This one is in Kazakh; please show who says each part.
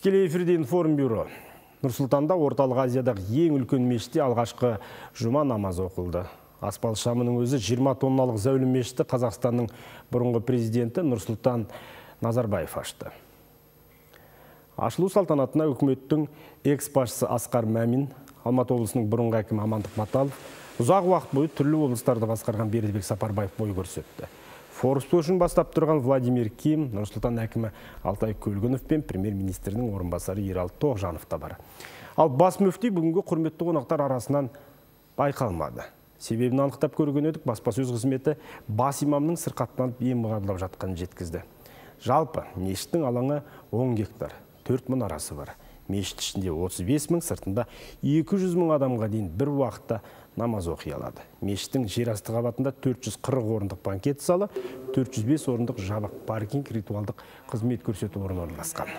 Speaker 1: Тікелей эфирде информбюро. Нұрсұлтанда орталық Азиядағы ең үлкен мешітте алғашқы жұма намазы оқылды. Аспал шамының өзі 20 тонналық зәулім мешітті Қазақстанның бұрынғы президенті Нұрсұлтан Назарбаев ашты. Ашылу салтанатына үкіметтің экс-басшысы Асқар Мамин, Алматы облысының бұрынғы әкімі Амандық Баталов, ұзақ уақыт бойы түрлі облыстарды басқарған Бердібек Сапарбаев бой көрсетті. Форум көшін бастап тұрған Владимир Ким, Нұрсұлтан әкімі Алтай Көлгінов пен премьер-министрінің орынбасары Ералы Тоғжанов та бар. Ал бас мүфти бүгінгі құрметті қонақтар арасынан байқалмады. Себебін анықтап көрген едік, баспасөз қызметі бас имамның сырқаттанып ем қабылдап жатқанын жеткізді. Жалпы мешіттің алаңы 10 гектар, 4 мұнарасы бар. Мешіт ішінде 35 мың, сыртында 200 мың адамға дейін бір уақытта намаз оқи алады. Мешіттің жер асты қабатында 440 орындық банкет залы, 405 орындық жабық паркинг, ритуалдық қызмет көрсету орны орналасқан.